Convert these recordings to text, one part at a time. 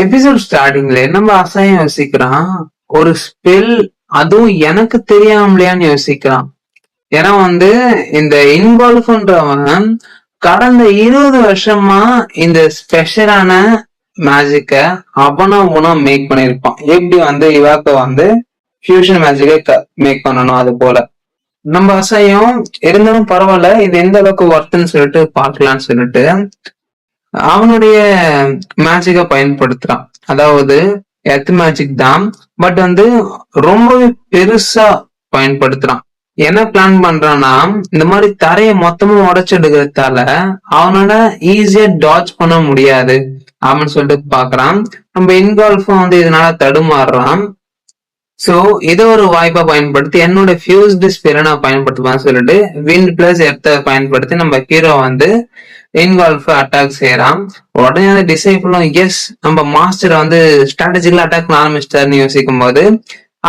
Episode ஸ்டார்டிங்ல நம்ம அசாயம் யோசிக்கிறான், ஒரு ஸ்பெல் அதுவும் எனக்கு தெரியாமலையான்னு யோசிக்கிறான். ஏன்னா இந்த இன்வால்வ்ன்றவன் கடந்த 20 வருஷமா இந்த ஸ்பெஷலான மேஜிக்க அவனா மேக் பண்ணிருப்பான். எப்படி இவாக்க ஃபியூஷன் மேஜிக்க மேக் பண்ணணும் அது போல. நம்ம அசாயம் இருந்தாலும் பரவாயில்ல, இது எந்த அளவுக்கு ஒர்த்துன்னு சொல்லிட்டு பார்க்கலான்னு சொல்லிட்டு அவனுடைய மேஜிக்க பயன்படுத்துறான். அதாவது எர்த் மேஜிக் தான், பட் ரொம்பவே பெருசா பயன்படுத்துறான். என்ன பிளான் பண்றான்னா, இந்த மாதிரி தரைய மொத்தமா உடைச்செடுக்கிறதால அவனால ஈஸியா டாட்ஜ் பண்ண முடியாது அப்படின்னு சொல்லிட்டு பாக்குறான். நம்ம இன்கால்ஃபும் இதனால தடுமாறுறான். சோ இதை ஒரு வாய்ப்பா பயன்படுத்தி என்னோட ஃபியூஸ்டு ஸ்பெல்லை நான் பயன்படுத்துவேன்னு சொல்லிட்டு விண்ட் பிளஸ் எர்த்தை பயன்படுத்தி நம்ம ஹீரோ இன்கால்ஃப் அட்டாக் செய்யறான். உடனே அந்த டிசைபிளும் எஸ் நம்ம மாஸ்டர் ஸ்ட்ராட்டஜிக்கலா அட்டாக் பண்ண ஆரம்பிச்சிட்டாருன்னு யோசிக்கும் போது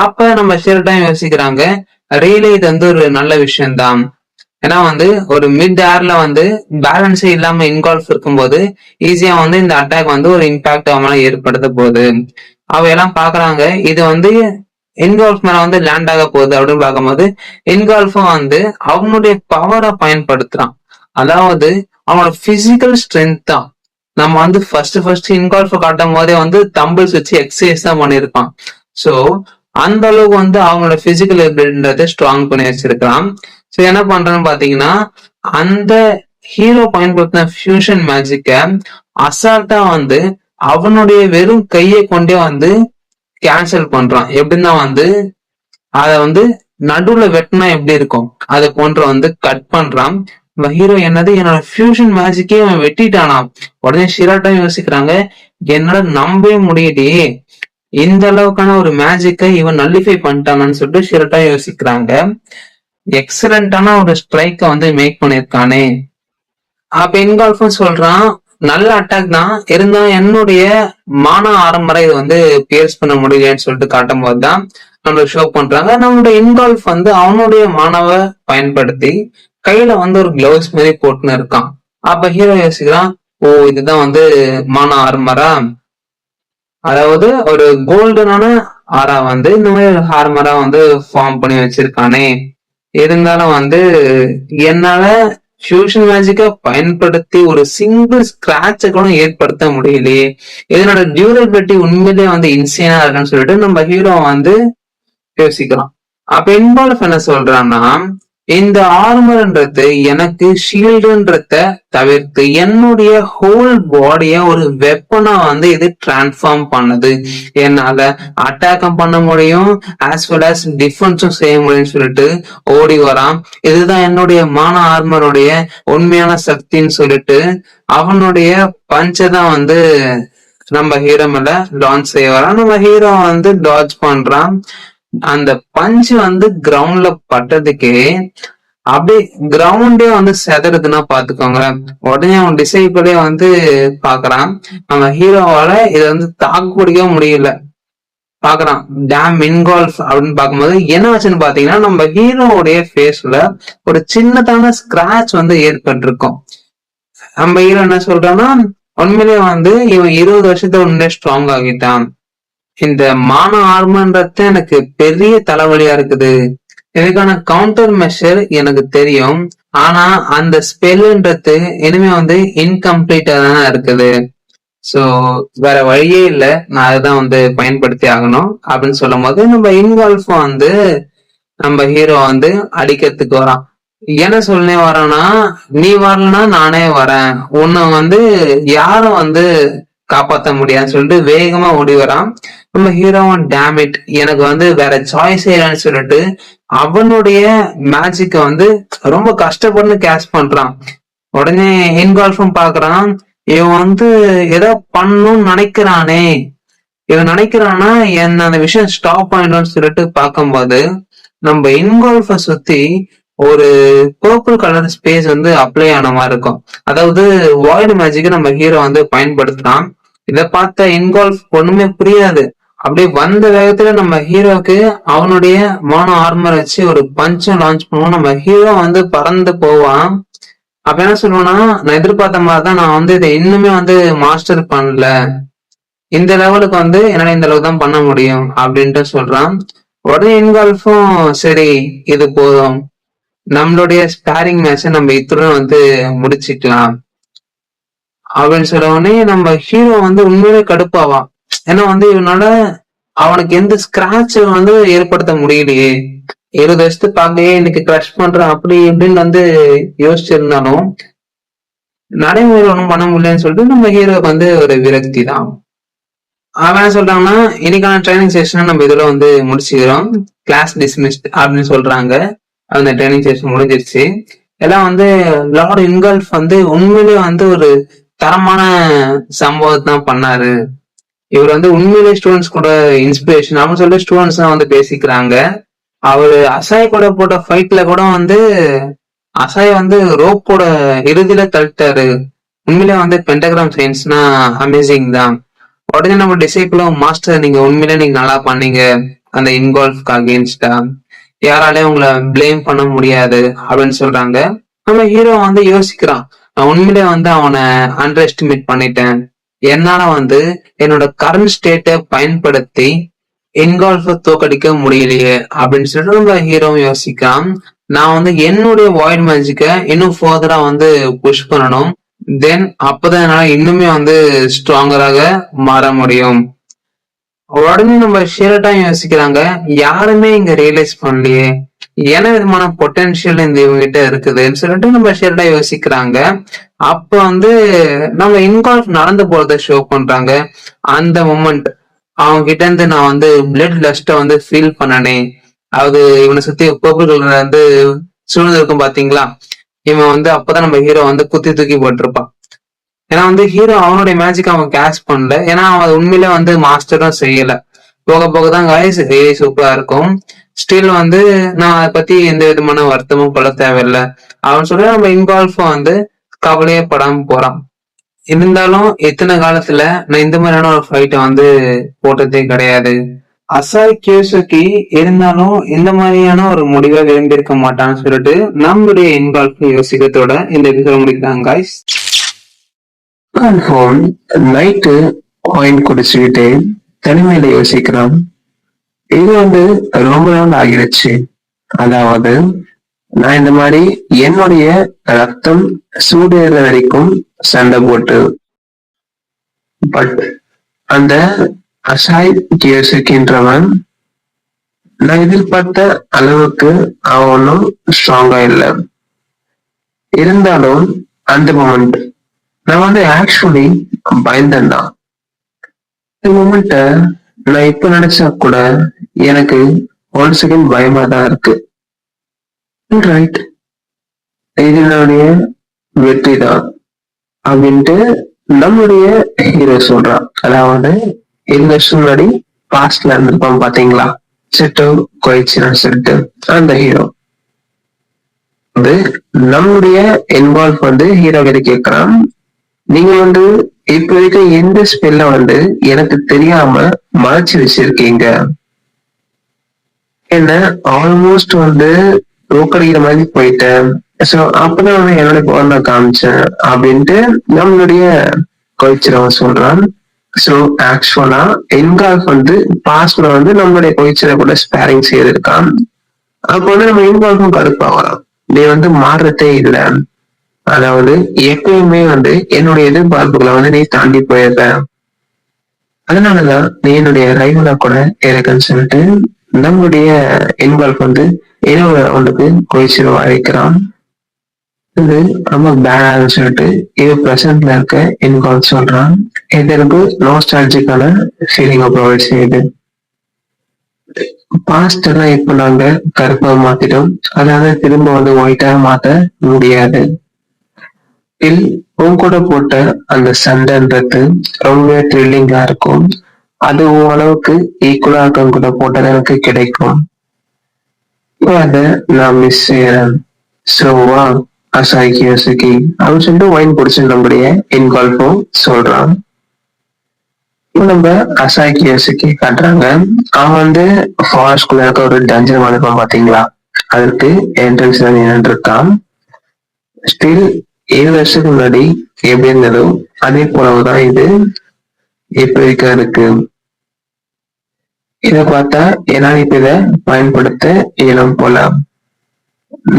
அப்ப நம்ம ஷெல்டைம் யோசிக்கிறாங்க, ரியலி இது ஒரு நல்ல விஷயம்தான். ஏன்னா ஒரு மிட் ஏர்ல பேலன்ஸே இல்லாம இன்கால்ஃப் இருக்கும்போது ஈஸியா இந்த அட்டாக் ஒரு இம்பாக்ட் அவனால ஏற்படுத்த போகுது. அவையெல்லாம் பாக்குறாங்க. இது இன்கால்ஃப் மேல லேண்ட் ஆக போகுது அப்படின்னு பார்க்கும்போது இன்கால்ஃபும் அவனுடைய பவரை பயன்படுத்துறான். அதாவது அவனோட பிசிக்கல் ஸ்ட்ரென்த் தான். நம்ம ஃபர்ஸ்ட் இன்கால்ஃப் காட்டும் போதே தம்பிள்ஸ் வச்சு எக்ஸசைஸ் தான் பண்ணிருப்பான். சோ அந்த அளவுக்கு அவங்களோட பிசிக்கல் எபிலிட்டின்றதை ஸ்ட்ராங் பண்ணி வச்சிருக்கான். சோ என்ன பண்றான்னு பாத்தீங்கன்னா, அந்த ஹீரோ பயன்படுத்தின ஃபியூஷன் மேஜிக்க அசால்ட்டா அவனுடைய வெறும் கையை கொண்டே கேன்சல் பண்றான். எப்படின்னா அத நடுவுல வெட்டினா எப்படி இருக்கும் அதை போன்ற கட் பண்றான். ஹீரோ என்னது என்னோட ஃபியூஷன் மேஜிக்கே அவன் வெட்டிட்டானா. உடனே ஷிராட்டா யோசிக்கிறாங்க, என்னால நம்பவே முடியலையே இந்த அளவுக்கான ஒரு மேஜிக்கை இவன் நல்லிஃபை பண்ணிட்டானு சொல்லிட்டு ஷிராட்டா யோசிக்கிறாங்க. எக்ஸலண்டான ஒரு ஸ்ட்ரைக்க மேக் பண்ணிருக்கானே. அப்ப இன்கால்ஃபும் சொல்றான், நல்ல அட்டாக் தான், இருந்தாலும் என்னுடைய மான ஆரம்பரை இது பேர்ஸ் பண்ண முடியலன்னு சொல்லிட்டு காட்டும் போதுதான் நம்மளுக்கு ஷோ பண்றாங்க. நம்மளுடைய இன்கால்ஃப் அவனுடைய மானவை பயன்படுத்தி கையில ஒரு கிளவுஸ் மாதிரி போட்டுன்னு இருக்கான். அப்ப ஹீரோ யோசிக்கிறான், ஓ இதுதான் மான ஆர்மரா, அதாவது ஒரு கோல்டனான ஆரா இந்த மாதிரி ஆர்மரா ஃபார்ம் பண்ணி வச்சிருக்கானே. இருந்தாலும் என்னால ஃபியூஷன் மேஜிக்க பயன்படுத்தி ஒரு சிங்கிள் ஸ்கிராட்ச கூட ஏற்படுத்த முடியலையே, இதனோட டியூரபிலிட்டி உண்மையிலே இன்சேனா இருக்குன்னு சொல்லிட்டு நம்ம ஹீரோ யோசிக்கலாம். அப்ப இன்வால்வ் என்ன சொல்றான்னா, இந்த ஆர்மர்ன்றது எனக்கு ஷீல்டுன்றத தவிர்த்து என்னுடைய ஹோல் பாடிய ஒரு வெப்பனா இது டிரான்ஸ்ஃபார்ம் பண்ணுது. என்னால அட்டாக்கும் பண்ண முடியும் ஆஸ் வெல் அஸ் டிஃபென்ஸும் செய்ய முடியும்னு சொல்லிட்டு ஓடி வரான். இதுதான் என்னுடைய மான ஆர்மருடைய உண்மையான சக்தின்னு சொல்லிட்டு அவனுடைய பஞ்சை தான் நம்ம ஹீரோ மேல லான்ச் செய்ய வரான். நம்ம ஹீரோ டாட்ஜ் பண்றான். அந்த பஞ்ச் கிரவுண்ட்ல பட்டதுக்கே அப்படியே கிரவுண்டே செதறதுன்னா பாத்துக்கோங்க. உடனே அவன் டிசைபிளே பாக்குறான், நம்ம ஹீரோவால இதை தாக்கு பிடிக்க முடியல. பாக்குறான் டேம் இன்கால்ஃப் அப்படின்னு பாக்கும்போது என்ன ஆச்சுன்னு பாத்தீங்கன்னா, நம்ம ஹீரோவுடைய ஃபேஸ்ல ஒரு சின்னதான ஸ்கிராச் ஏற்பட்டிருக்கும். நம்ம ஹீரோ என்ன சொல்றான்னா, உண்மையிலே இவன் 20 வருஷத்துக்கு முன்னே ஸ்ட்ராங் ஆகிட்டான். இந்த மான ஆர்மன்றது எனக்கு பெரிய தலைவலியா இருக்குது. இதுக்கான கவுண்டர் மெஷர் எனக்கு தெரியும், ஆனா அந்த ஸ்பெல்ன்றது இனிமே இன்கம்ப்ளீட்டா தானே இருக்குது. சோ வேற வழியே இல்லை, நான் அதுதான் பயன்படுத்தி ஆகணும் அப்படின்னு சொல்லும் போது நம்ம இன்வால்ஃபும் நம்ம ஹீரோ அடிக்கிறதுக்கு வரான். என்ன சொல்லே வரான்னா, நீ வரலன்னா நானே வரேன், உன்னை யாரும் காப்பாத்த முடியாதுன்னு சொல்லிட்டு வேகமா ஓடி வரான். நம்ம ஹீரோவும் டேமிட் எனக்கு வேற சாய்ஸே இல்லைன்னு சொல்லிட்டு அவனுடைய மேஜிக்க ரொம்ப கஷ்டப்பட்டு கேஷ் பண்றான். உடனே இன்கால்ஃபும் பாக்குறான், இவன் ஏதோ பண்ணணும்னு நினைக்கிறானே, இவன் நினைக்கிறான்னா என்ன அந்த விஷயம் ஸ்டாப் பண்ணிடும்னு சொல்லிட்டு பார்க்கும்போது நம்ம இன்கால்ஃப சுத்தி ஒரு பர்பிள் கலர் ஸ்பேஸ் அப்ளை ஆன மாதிரி இருக்கும். அதாவது வாய்டு மேஜிக் நம்ம ஹீரோ பயன்படுத்துறான். இதை பார்த்த இன்கால்ஃப் ஒண்ணுமே புரியாது. அப்படியே வந்த வேகத்துல நம்ம ஹீரோக்கு அவனுடைய மோனோ ஆர்மர் வச்சு ஒரு பஞ்சும் லான்ச் பண்ணுவோம். நம்ம ஹீரோ பறந்து போவான். அப்ப என்ன சொல்லுவோம்னா, நான் எதிர்பார்த்த மாதிரிதான் நான் இதை இன்னுமே மாஸ்டர் பண்ணல, இந்த லெவலுக்கு வந்து என்னால இந்த அளவுக்கு தான் பண்ண முடியும் அப்படின்ட்டு சொல்றான். உடனே இன்கால்ஃபும் சரி இது போதும், நம்மளுடைய ஸ்பேரிங் மேட்சை நம்ம இத்துடன் வந்து முடிச்சுக்கலாம் அப்படின்னு சொல்ல உடனே நம்ம ஹீரோ வந்து உண்மையிலே கடுப்பாவான். ஏன்னா வந்து இவனால அவனுக்கு எந்த ஸ்கிராட்ச் வந்து ஏற்படுத்த முடியலையே, 20 வருஷத்து பார்க்கலையே இன்னைக்கு கிரஷ் பண்றான் அப்படி இப்படின்னு வந்து யோசிச்சிருந்தாலும் நடைமுறையில் ஒன்றும் பண்ண முடியலன்னு சொல்லிட்டு நம்ம ஹீரோக்கு வந்து ஒரு விரக்தி தான். அவன் என்ன சொல்றாங்கன்னா, இன்னைக்கான ட்ரைனிங் செஷனை நம்ம இதுல வந்து முடிச்சுக்கிறோம், கிளாஸ் டிஸ்மிஸ்ட் அப்படின்னு சொல்றாங்க. அந்த ட்ரைனிங் செஷன் முடிஞ்சிருச்சு. எல்லாம் வந்து லார்ட் இன்கல்ஃப் வந்து உண்மையிலேயே வந்து ஒரு தரமான சம்பவத்தை தான் பண்ணாரு. இவர் வந்து உண்மையிலேயே ஸ்டூடெண்ட்ஸ் கூட இன்ஸ்பிரேஷன் அப்படின்னு சொல்லிட்டு ஸ்டூடெண்ட்ஸ் தான் வந்து பேசிக்கிறாங்க. அவரு அசாய் கூட போட்ட ஃபைட்ல கூட வந்து அசாய் வந்து ரோப்போட இறுதியில தள்ளிட்டாரு. உண்மையிலே வந்து பென்டகிராம் சயின்ஸ்னா அமேசிங் தான். உடனே நம்ம டிசைபிளும் மாஸ்டர் நீங்க உண்மையிலே நீங்க நல்லா பண்ணீங்க அந்த இன்கால்ஃப்க்கு அகேன்ஸ்டா, யாராலையும் உங்களை பிளேம் பண்ண முடியாது அப்படின்னு சொல்றாங்க. நம்ம ஹீரோ வந்து யோசிக்கிறான், நான் உண்மையிலே வந்து அவனை அண்டர் எஸ்டிமேட் பண்ணிட்டேன். என்னால வந்து என்னோட கரண்ட் ஸ்டேட்டை பயன்படுத்தி இன்கால்ஃபை தோக்கடிக்க முடியலையே அப்படின்னு சொல்லிட்டு நம்ம ஹீரோவும் யோசிக்கிறான். நான் வந்து என்னுடைய வாய்ட் மேஜிக்கை இன்னும் ஃபர்தரா வந்து புஷ் பண்ணணும். தென் அப்பதான் என்னால இன்னுமே வந்து ஸ்ட்ராங்கராக மாற முடியும். உடனே நம்ம ஷேரட்டா யோசிக்கிறாங்க, யாருமே இங்க ரியலைஸ் பண்ணலையே என்ன விதமான பொட்டன்ஷியல் இந்த இவங்கிட்ட இருக்குதுன்னு சொல்லிட்டு நம்ம ஷேரட்டா யோசிக்கிறாங்க. அப்ப வந்து நம்ம இன்கால்ஃப் நடந்து போறத ஷோ பண்றாங்க. அந்த மொமெண்ட் அவங்க கிட்ட இருந்து நான் வந்து பிளட் லஸ்ட வந்து ஃபீல் பண்ணனே, அதாவது இவனை சுத்தி பர்பிள் கலர் வந்து சூழ்ந்து இருக்கும் பாத்தீங்களா, இவன் வந்து அப்பதான் நம்ம ஹீரோ வந்து குத்தி தூக்கி போட்டிருப்பான். ஏன்னா வந்து ஹீரோ அவனுடைய மேஜிக் அவன் கேஷ் பண்ணல, ஏன்னா அவன் உண்மையில வந்து மாஸ்டரும் செய்யல. போக போகதான் காய்ஸ் சூப்பரா இருக்கும். ஸ்டில் வந்து நான் அதை பத்தி எந்த விதமான வருத்தமும் கொள்ள தேவையில்லை அவன் சொல்ல நம்ம இன்வால்வ் வந்து கவலையே படாம போறான். இருந்தாலும் இத்தனை காலத்துல நான் இந்த மாதிரியான ஒரு ஃபைட்டை வந்து போட்டதே கிடையாது. அசாய் கியோசுகி இருந்தாலும் இந்த மாதிரியான ஒரு முடிவை விரும்பியிருக்க மாட்டான்னு சொல்லிட்டு நம்மளுடைய இன்வால்வ் யோசிக்கிறதோட இந்த எபிசோட முடிக்கிறாங்க காய்ஸ். நைட்டு ஒயின் குடிச்சுக்கிட்டு தனிமையில யோசிக்கிறான். இது வந்து ரொம்ப நாள் ஆகிடுச்சு. அதாவது நான் இந்த மாதிரி என்னுடைய ரத்தம் சூடேற வரைக்கும் சண்டை போட்டு, பட் அந்த அசாய் கியோசுகின்றவன் நான் எதிர்பார்த்த அளவுக்கு அவன் ஒன்றும் ஸ்ட்ராங்கா இல்லை. இருந்தாலும் அந்த மொமெண்ட் நான் வந்து ஆக்சுவலி பயந்தேன் தான். இந்த மொமெண்ட நான் இப்ப நினைச்சா கூட எனக்கு ஒன் செகண்ட் பயமா தான் இருக்கு. ரைட், இது என்னுடைய வெற்றி தான் அப்படின்ட்டு நம்மளுடைய ஹீரோ சொல்றான். அதாவது 7 வருஷம் முன்னாடி பாஸ்ட்ல இருந்திருப்பான் பாத்தீங்களா, செட்டோ கொய்ச்சின்னு சொல்லிட்டு அந்த ஹீரோ வந்து நம்மளுடைய இன்வால்வ் வந்து ஹீரோ கிட்ட கேட்கிறான், நீங்க வந்து இப்ப இருக்க எந்த ஸ்பெல்ல வந்து எனக்கு தெரியாம மறைச்சு வச்சிருக்கீங்க, என்ன ஆல்மோஸ்ட் வந்து தோக்கடிக்கிற மாதிரி போயிட்டேன். சோ அப்பதான் வந்து என்னோட பவர் காமிச்சேன் அப்படின்ட்டு நம்மளுடைய கொய்ச்சரவன் சொல்றான். சோ ஆக்சுவலா இன்கால்ஃப் வந்து பாஸ்ட்ல வந்து நம்மளுடைய கொய்ச்சரை கூட ஸ்பேரிங் செய்திருக்கான். அப்ப வந்து நம்ம இன்கால்ஃபும் கடுப்பாகலாம், நீ வந்து மாறுறதே இல்லை, அதாவது எப்பயுமே வந்து என்னுடைய எதிர்பார்ப்புகளை வந்து நீ தாண்டி போயிருக்க, அதனாலதான் நீ என்னுடைய ரைவலா கூட இருக்குன்னு சொல்லிட்டு நம்மளுடைய இன்வால்வ் வந்து என்னோட ஒன்றுக்கு கொய்ச்சிரு அழைக்கிறான். இது ரொம்ப பேடான்னு சொல்லிட்டு இது பிரசன்ட்ல இருக்க இன்வால்வ் சொல்றான். இது எனக்கு நோஸ்டாலஜிக்கான ஃபீலிங்கை ப்ரொவைட் செய்யுது. பாஸ்ட் எல்லாம் இப்ப நாங்க கருப்பா மாத்திட்டோம், அதாவது திரும்ப வந்து ஒயிட்டா மாத்த முடியாது. உன் கூட போட்ட அந்த சண்டைன்றது ரொம்ப த்ரில்லிங்கா இருக்கும், அது உன் அளவுக்கு ஈக்குவலா இருக்கவங்க கூட போட்டது எனக்கு கிடைக்கும், அத நான் மிஸ் செய்யறேன். சோவா அசாய் கியோசுகி அப்படின்னு சொல்லிட்டு ஒயின் குடிச்சு நம்முடைய இன்கால்ஃபும் சொல்றான். நம்ம அசாய் கியோசுகி காட்டுறாங்க. அவன் வந்து ஃபாரஸ்ட்குள்ள இருக்க ஒரு டஞ்சன் வளர்ப்பான் பாத்தீங்களா, அதுக்கு என்ட்ரன்ஸ் நின்று இருக்கான். ஸ்டில் 7 வருஷத்துக்கு முன்னாடி எப்படி இருந்ததோ அதே போலதான் இது. இப்ப இருக்க இருக்கு. இத பார்த்தா என்னால இப்ப இத பயன்படுத்த இயலும் போல.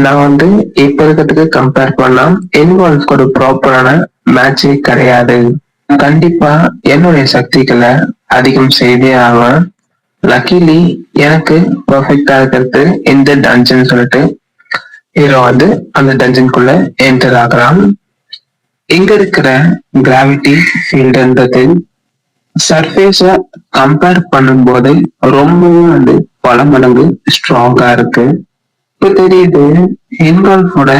நான் வந்து இப்ப இருக்கிறதுக்கு கம்பேர் பண்ணா இன்வால்வ்க்கு ஒரு ப்ராப்பரான மேட்சே கிடையாது. கண்டிப்பா என்னுடைய சக்திகளை அதிகம் செய்தே ஆவேன். லக்கிலி எனக்கு பர்ஃபெக்டா இருக்கிறது இந்த டஞ்சன் சொல்லிட்டு ஹீரோ வந்து அந்த டஞ்சனுக்குள்ள என்டர் ஆகுறான். இங்க இருக்கிற கிராவிட்டி ஃபீல்டுன்றது சர்ஃபேஸ கம்பேர் பண்ணும்போது ரொம்பவே வந்து பல மடங்கு ஸ்ட்ராங்கா இருக்கு. இப்ப தெரியுது இன்வால்வோட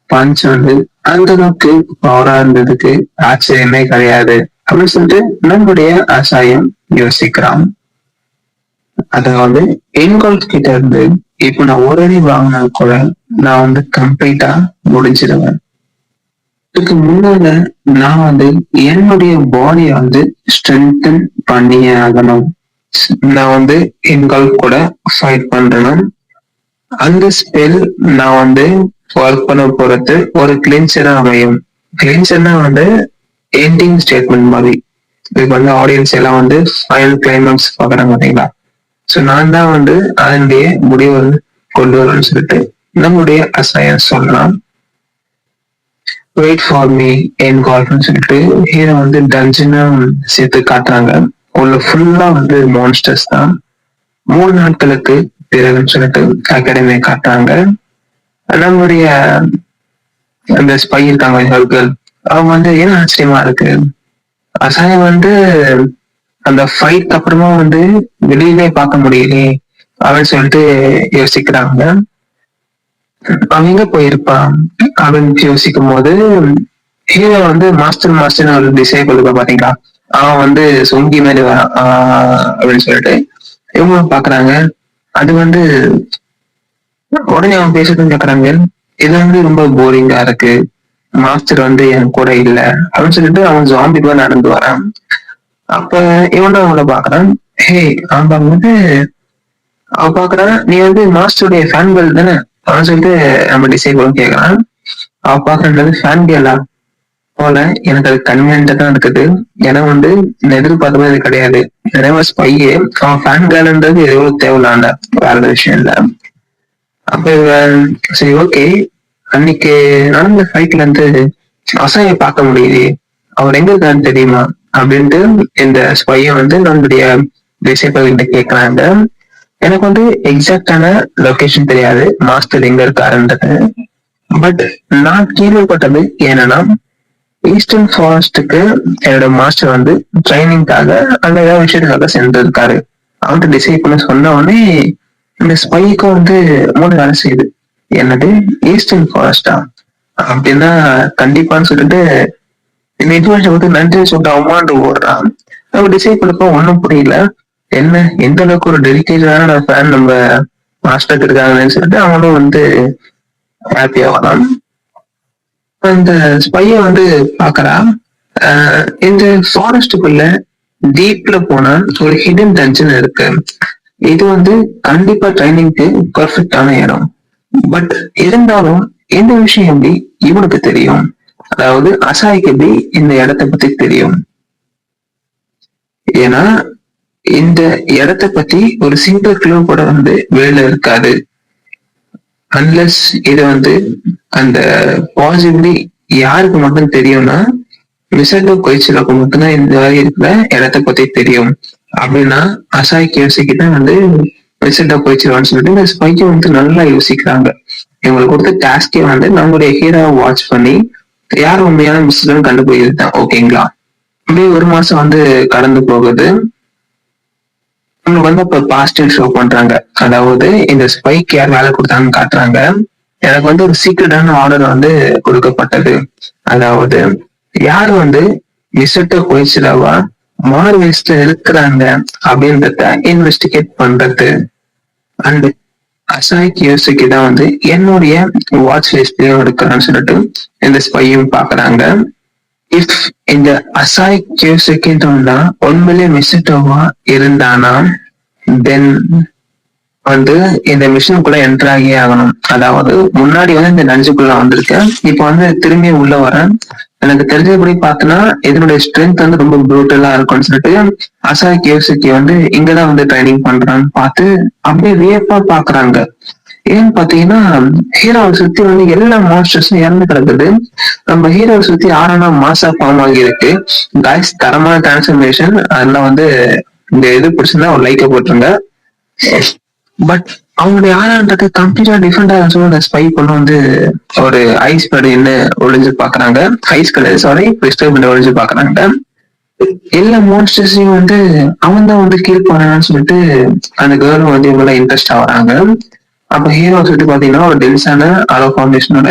பஞ்ச் வந்து அந்த அளவுக்கு பவரா இருந்ததுக்கு ஆச்சரியமே கிடையாது அப்படின்னு சொல்லிட்டு நம்முடைய அசாயம் யோசிக்கிறான். அதாவது இன்வால்வ் கிட்ட இருந்து இப்ப நான் ஒரு அடி வாங்கினா கூட நான் வந்து கம்ப்ளீட்டா முடிஞ்சிடுவேன். இதுக்கு முன்னால நான் வந்து என்னுடைய பாடியை வந்து ஸ்ட்ரென்தன் பண்ணியே ஆகணும். நான் வந்து இன்வால்வ் கூட ஃபைட் பண்றேன்னா அந்த ஸ்பெல் நான் வந்து ஒர்க் பண்ண போறது ஒரு கிளின்சரா அமையும். கிளின்சர்னா வந்து எண்டிங் ஸ்டேட்மெண்ட் மாதிரி. இதுக்கு வந்து ஆடியன்ஸ் எல்லாம் வந்து ஃபைனல் கிளைமேக்ஸ் பாக்குறாங்க பாத்தீங்களா. ஸோ நான் தான் வந்து அதனுடைய முடிவு வந்து கொண்டு வரணும்னு சொல்லிட்டு நம்முடைய அசையன்ஸ் சொல்லலாம். வெயிட் ஃபார் மீ என் கால்ஃப்னு சொல்லிட்டு ஹீரோ வந்து டஞ்சனா சேர்த்து காட்டுறாங்க. உள்ள ஃபுல்லா வந்து மான்ஸ்டர்ஸ் தான். 3 நாட்களுக்கு பிறகுன்னு சொல்லிட்டு அகாடமியை காட்டுறாங்க. நம்மளுடைய அந்த ஸ்பை இருக்காங்க கேர்ள், அவங்க வந்து என்ன ஆச்சரியமா இருக்கு, அசாயம் வந்து அந்த ஃபைட் அப்புறமா வந்து வெளியவே பார்க்க முடியலையே அப்படின்னு சொல்லிட்டு யோசிக்கிறாங்க. அவன் எங்க போயிருப்பான் அப்படின்னு யோசிக்கும் போது ஹீரோ வந்து மாஸ்டர் ஒரு டிசைபிள் இருக்க பாத்தீங்களா, அவன் வந்து சொங்கி மாதிரி வரான் அப்படின்னு சொல்லிட்டு இவங்க பாக்குறாங்க. அது வந்து உடனே அவன் பேசுறதுன்னு கேக்குறாங்க, இது வந்து ரொம்ப போரிங்கா இருக்கு, மாஸ்டர் வந்து என் கூட இல்ல அப்படின்னு சொல்லிட்டு அவன் ஜாம்பி தான் நடந்து வரான். அப்ப இவன் அவங்கள பாக்குறான். ஹே அவன் பார்க்கும்போது அவன் பாக்குறான், நீ வந்து மாஸ்டருடைய ஃபேன் கேர்ள் தானே அவன் சொல்லிட்டு நம்ம டிசைபிளும் கேக்குறான். அவ பாக்குறது ஃபேன் கேர்ளா போல, எனக்கு அது கன்வீனியன்டா தான் இருக்குது. ஏன்னா வந்து எதிர்பார்த்த மாதிரி கிடையாது. நிறைய ஸ்பையே அவன் ஃபேன் கேர்ள்ன்றது எவ்வளவு தேவையில்லாண்ட வேற விஷயம் இல்ல. அப்ப சரி ஓகே, அன்னைக்கு நடந்த ஃபைட்ல இருந்து அசாயை பார்க்க முடியுது, அவர் எங்க இருக்கான்னு தெரியுமா அப்படின்ட்டு இந்த ஸ்பைய வந்து நம்மளுடைய டிசைபிள் கிட்ட கேட்கறாங்க. எனக்கு வந்து எக்ஸாக்டான லொகேஷன் தெரியாது மாஸ்டர் எங்க இருக்காருன்றது. பட் நான் கேள்விப்பட்டது என்னன்னா, ஈஸ்டர்ன் ஃபாரஸ்டுக்கு என்னோட மாஸ்டர் வந்து ட்ரைனிங்காக அந்த ஏதாவது விஷயத்துக்காக சென்றிருக்காரு. அவன்கிட்ட டிசைட் பண்ண சொன்ன உடனே இந்த ஸ்பைக்கும் வந்து 3 வேலை செய்யுது. என்னது ஈஸ்டர்ன் ஃபாரஸ்டா அப்படின்னா கண்டிப்பான்னு சொல்லிட்டு இந்த இன்ஃபர்மேஷன் வந்து நன்றி சொல்லிட்டு அவமாண்டு ஓடுறான். நம்ம டிசைட் பண்ணப்போ ஒன்றும் புரியல, என்ன எந்த அளவுக்கு ஒரு டெடிக்கேட்டடான ஃபேன் நம்ம மாஸ்டருக்கு இருக்காங்கன்னு சொல்லிட்டு அவனும் வந்து ஹாப்பியா வரான். அந்த ஸ்பைய வந்து பாக்குறான். இந்த ஃபாரஸ்டுக்குள்ள டீப்ல போனா ஒரு ஹிடன் டஞ்சன் இருக்கு. இது வந்து கண்டிப்பா ட்ரைனிங்க்கு பர்ஃபெக்டான இடம். பட் இருந்தாலும் இந்த விஷயம் எப்படி இவனுக்கு தெரியும், அதாவது அசாய்க்கு எப்படி இந்த இடத்தை பத்தி தெரியும்? ஏன்னா இந்த இடத்தை பத்தி ஒரு சிங்கிள் கிலோ கூட வந்து வெளியில இருக்காது. அன்லெஸ் இது வந்து அந்த பாசிபிளி யாருக்கு மட்டும் தெரியும்னா மிசட்டோ கொய்ச்சிலாக்கு மட்டும்தான் இந்த மாதிரி இருக்கிற இடத்த பத்தி தெரியும் அப்படின்னா அசாய்க்கு யோசிக்கிதான் வந்து மிசட்டோ கொய்ச்சிலான்னு சொல்லிட்டு இந்த ஸ்பைக்கை வந்து நல்லா யோசிக்கிறாங்க. இவங்களுக்கு கொடுத்த டாஸ்கே வந்து நம்மளுடைய ஹீரோவை வாட்ச் பண்ணி யார் உண்மையான மிஸ்டர்னு கண்டுபிடிக்கிறது. ஓகேங்களா, அப்படியே 1 மாசம் வந்து கடந்து போகுது. நம்மளுக்கு வந்து இப்ப பாஸ்டர் ஷோ பண்றாங்க. அதாவது இந்த ஸ்பைக் யார் வேலை கொடுத்தாங்கன்னு காட்டுறாங்க. எனக்கு வந்து ஒரு சீக்ரெட்டான ஆர்டர் வந்து கொடுக்கப்பட்டது. அதாவது யார் வந்து மிசட்டோ கொய்சிலாவா மார்வெஸ்ட்ல இருக்கிறாங்க அப்படின்றத இன்வெஸ்டிகேட் பண்றது. அண்ட் அசாய் கியோசிக்கு தான் வந்து என்னுடைய வாட்ச் லிஸ்ட்லயும் இருக்கிறான்னு சொல்லிட்டு இந்த ஸ்பையும் பாக்குறாங்க. இஃப் இந்த அசாய் கியோசிக்கின்றவன் தான் உண்மையிலே மிசட்டோவா இருந்தானா தென் வந்து இந்த மிஷினுக்குள்ள என்டர் ஆகியே ஆகணும். அதாவது முன்னாடி வந்து இந்த நஞ்சுக்குள்ள வந்திருக்கேன், இப்ப வந்து திரும்பி உள்ள வரேன். எனக்கு தெரிஞ்சபடி பார்த்தோன்னா இதனுடைய ஸ்ட்ரென்த் வந்து ரொம்ப ப்ரூட்டலா இருக்கும்னு சொல்லிட்டு அசாய் கியோசுகி வந்து இங்கதான் வந்து ட்ரைனிங் பண்றான்னு பார்த்து அப்படியே வியப்பா பாக்குறாங்க. ஏன்னு பாத்தீங்கன்னா ஹீரோவை சுத்தி வந்து எல்லா மான்ஸ்டர்ஸும் இறந்து கிடக்குது. நம்ம ஹீரோவை சுத்தி ஆறானா மாசா ஃபார்ம் ஆகி இருக்கு. காய்ஸ் தரமான டிரான்ஸ்ஃபர்மேஷன். அதெல்லாம் வந்து இந்த இது பிடிச்சிருந்தா ஒரு லைக்கை போட்டுருங்க. பட் அவங்களுடைய ஆறான்றது கம்ப்ளீட்டா டிஃப்ரெண்டா அந்த ஸ்பை பொண்ணு வந்து ஒரு ஐஸ் என்ன ஒளிஞ்சு பாக்குறாங்க. ஐஸ் கலர் சாரி கிறிஸ்டல் ஒளிஞ்சு பாக்குறாங்க. எல்லா மான்ஸ்டர்ஸையும் வந்து அவன் தான் வந்து கீழ் பண்ணான்னு சொல்லிட்டு அந்த கேர்ளும் வந்து இவங்க இன்ட்ரெஸ்ட் ஆகுறாங்க. அப்ப ஹீரோ சொல்லிட்டு பாத்தீங்கன்னா ஒரு டென்ஸான அலோ ஃபார்மேஷனோட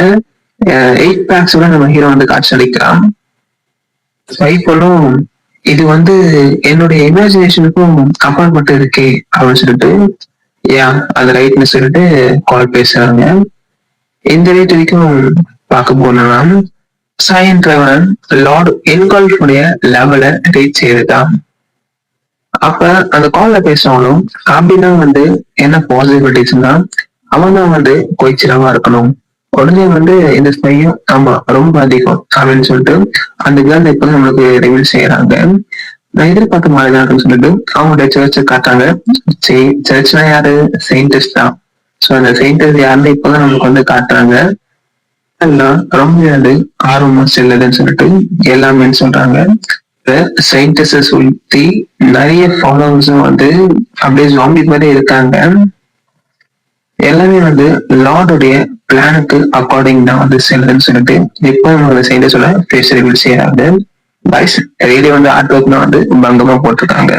8 பேக்ஸோட நம்ம ஹீரோ வந்து காட்சி அளிக்கிறான். ஸ்பைப்பொண்ணும் இது வந்து என்னுடைய இமேஜினேஷனுக்கும் அப்பாற்பட்டு இருக்கே அப்படின்னு சொல்லிட்டு அது ரைட்னு சொல்லிட்டு கால் பேசுறாங்க. இந்த ரேட் வரைக்கும் பார்க்க போனா சயன் டிரைவன் லார்ட் என்கால்ஃபுடைய லெவலை ரீச் செய்துதான். அப்ப அந்த கால்ல பேசுறவனும் அப்படின்னா வந்து என்ன பாசிபிலிட்டிஸ்னா அவன் தான் வந்து கொய்ச்சிரவா இருக்கணும். உடனே வந்து இந்த ஸ்பையும் ஆமா ரொம்ப அதிகம் அப்படின்னு சொல்லிட்டு அந்த கேர்ள் இப்ப நம்மளுக்கு ரிவீல் செய்யறாங்க. நான் எதிர்பார்த்த மாதிரி தான் சொல்லிட்டு அவங்களுடைய சர்ச்சை காட்டாங்க. சர்ச்னா யாரு? செயின்டிஸ்ட் தான். சோ அந்த செயின்டிஸ்ட் யாருன்னு இப்பதான் நமக்கு வந்து காட்டுறாங்க. ரொம்ப வந்து ஆர்வமா செல்லுதுன்னு சொல்லிட்டு எல்லாமே சொல்றாங்க. சயின்டிஸ்ட சுத்தி நிறைய ஃபாலோவர்ஸும் வந்து அப்படியே ஜாம்பி மாதிரி இருக்காங்க. எல்லாமே வந்து லார்டுடைய பிளானுக்கு அக்கார்டிங் தான் வந்து செல்லுதுன்னு சொல்லிட்டு இப்போ நம்ம சயின்டிஸ்டோட ஃபேஸ் ரிவீல் செய்யறாங்க. ரேடியோ வந்து ஆர்ட் ஒர்க் தான் வந்து பங்கமா போட்டிருக்காங்க.